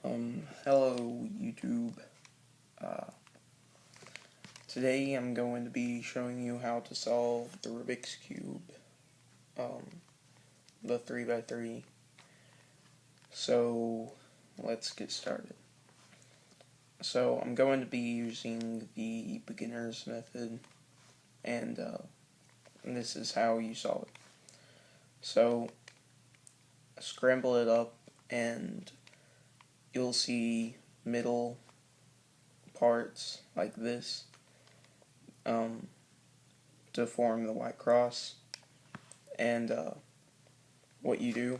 Hello YouTube. Today I'm going to be showing you how to solve the Rubik's Cube, the 3x3. So let's get started. So I'm going to be using the beginner's method, and this is how you solve it. So scramble it up and you'll see middle parts like this to form the white cross, and what you do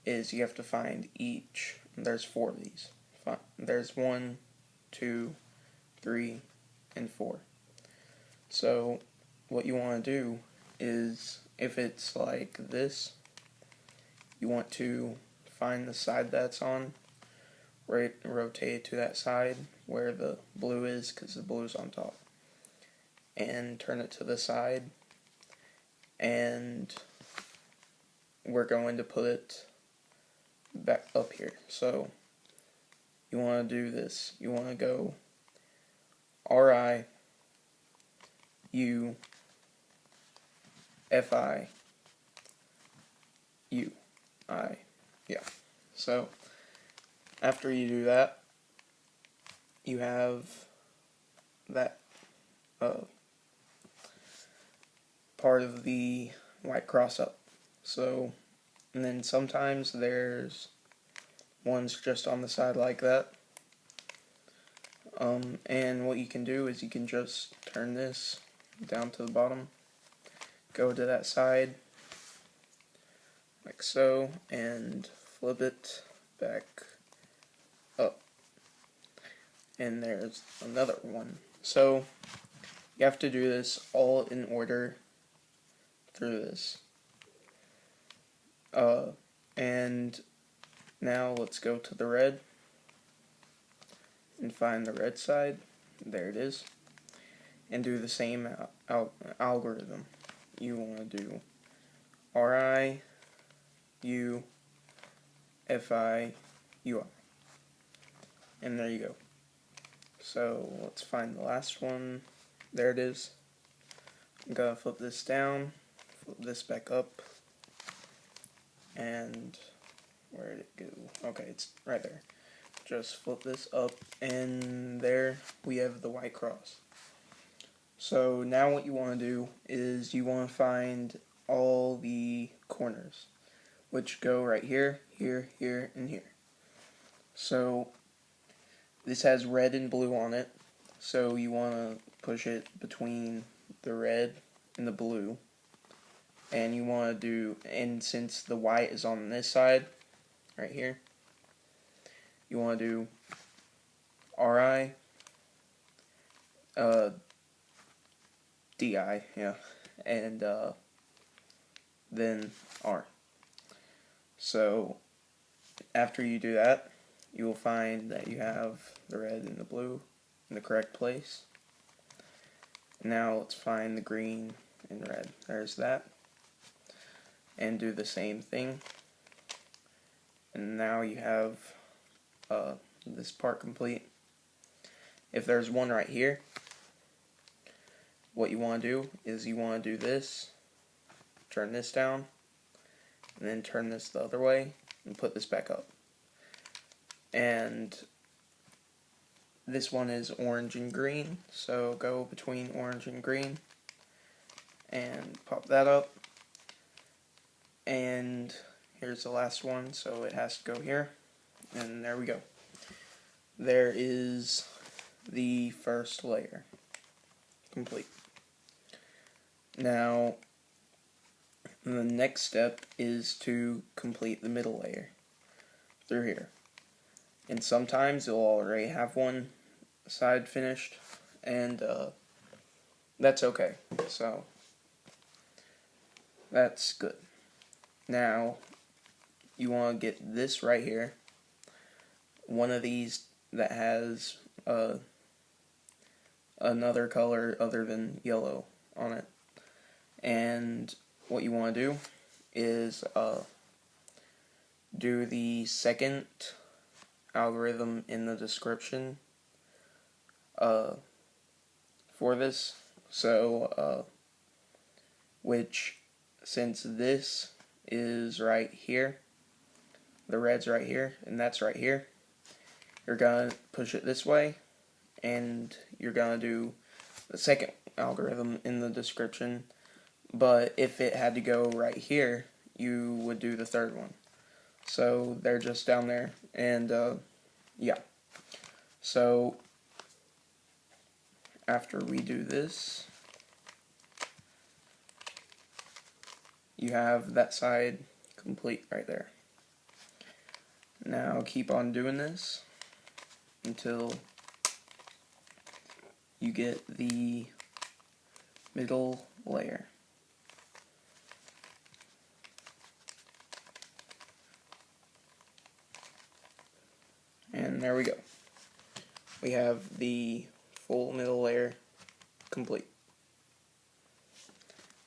is you have to find each. There's 4 of these. There's 1, 2, 3, and 4. So what you want to do is, if it's like this, you want to find the side that's on, rotate it to that side where the blue is, because the blue is on top, and turn it to the side, and we're going to put it back up here. So you want to do this. You want to go R-I, U, F-I, U, I, yeah. So after you do that, you have that part of the white cross up. So, and then sometimes there's ones just on the side like that. And what you can do is you can just turn this down to the bottom, go to that side like so, and flip it back up. And there's another one. So you have to do this all in order through this. And now let's go to the red and find the red side. There it is. And do the same algorithm. You want to do R-I, U, F-I, U-I. And there you go. So let's find the last one. There it is. I'm going to flip this down, flip this back up, and where did it go? Okay, it's right there. Just flip this up, and there we have the white cross. So now what you want to do is you want to find all the corners, which go right here, here, here, and here. So this has red and blue on it, so you want to push it between the red and the blue. And you want to do, and since the white is on this side, right here, you want to do R-I, D-I, yeah, and then R. So after you do that, you will find that you have the red and the blue in the correct place. Now let's find the green and red. There's that. And do the same thing. And now you have this part complete. If there's one right here, what you want to do is you want to do this, turn this down, and then turn this the other way, and put this back up. And this one is orange and green, so go between orange and green, and pop that up. And here's the last one, so it has to go here, and there we go. There is the first layer complete. Now the next step is to complete the middle layer through here, and sometimes you'll already have one side finished, and that's okay, so that's good. Now you want to get this right here, one of these that has another color other than yellow on it, and what you want to do is do the second algorithm in the description for this. So, which, since this is right here, the red's right here, and that's right here, you're gonna push it this way, and you're gonna do the second algorithm in the description. But if it had to go right here, you would do the third one. So they're just down there, and yeah. So after we do this, you have that side complete right there. Now keep on doing this until you get the middle layer. And there we go. We have the full middle layer complete.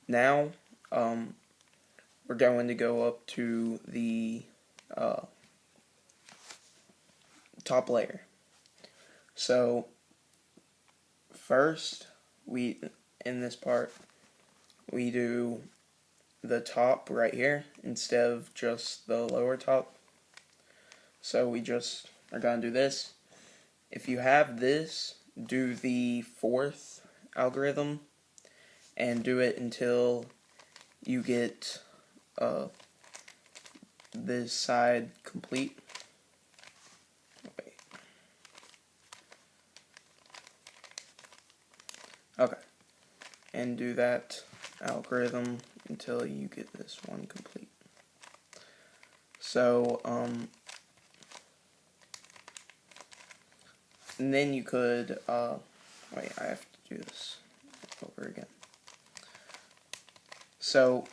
Now, we're going to go up to the top layer. So, first, in this part, we do the top right here instead of just the lower top. So we just are going to do this. If you have this, do the fourth algorithm and do it until you get this side complete. Wait. Okay. And do that algorithm until you get this one complete. So, and then you could, wait, I have to do this over again. So,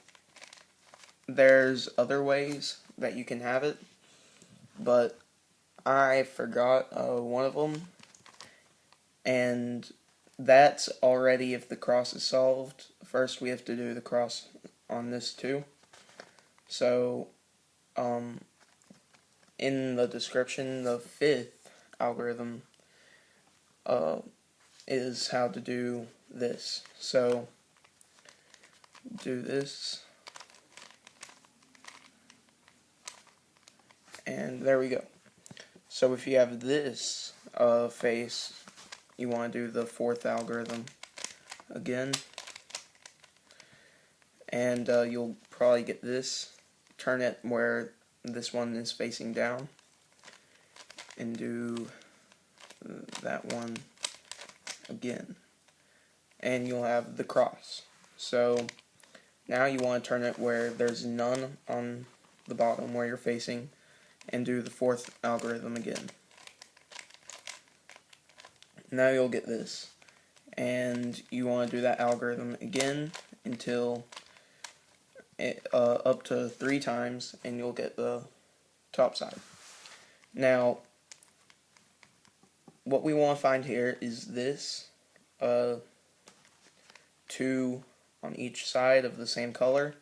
there's other ways that you can have it, but I forgot one of them, and that's already if the cross is solved. First we have to do the cross on this too. So, in the description, the fifth algorithm is how to do this. So, do this, and there we go. So if you have this face, you want to do the fourth algorithm again, and you'll probably get this. Turn it where this one is facing down, and do that one again, and you'll have the cross. So now you want to turn it where there's none on the bottom where you're facing, and do the fourth algorithm again. Now you'll get this, and you want to do that algorithm again until up to 3 times, and you'll get the top side. Now, what we want to find here is this 2 on each side of the same color,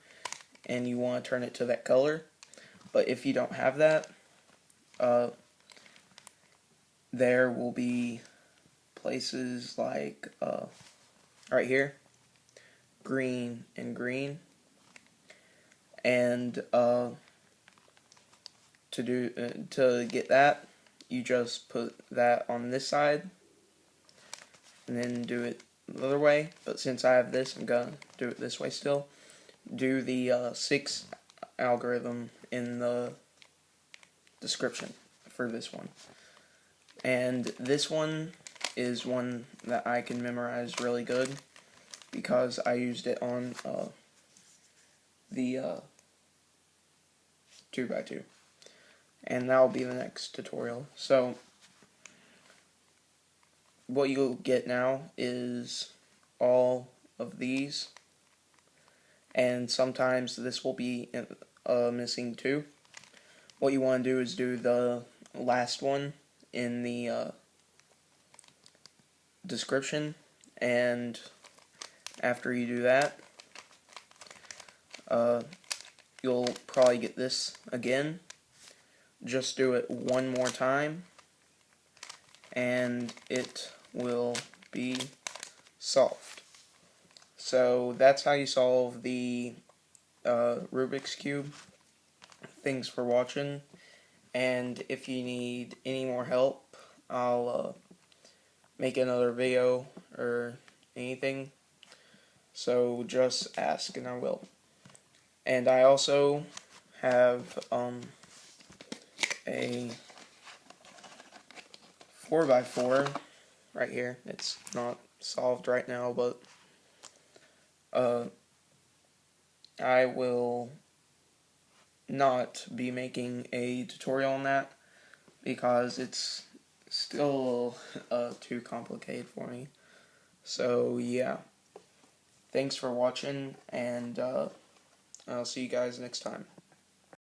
and you want to turn it to that color. But if you don't have that, there will be places like right here, green and green, and to get that, you just put that on this side and then do it the other way. But since I have this, I'm gonna do it this way still. Do the 6th algorithm in the description for this one. And this one is one that I can memorize really good because I used it on the 2x2. And that will be the next tutorial. So, what you'll get now is all of these, and sometimes this will be missing too. What you want to do is do the last one in the description, and after you do that, you'll probably get this again, just do it one more time, and it will be solved. So that's how you solve the Rubik's Cube. Thanks for watching, and if you need any more help, I'll make another video or anything, so just ask and I will. And I also have a 4x4 right here. It's not solved right now, but I will not be making a tutorial on that because it's still too complicated for me. So yeah, thanks for watching, and I'll see you guys next time.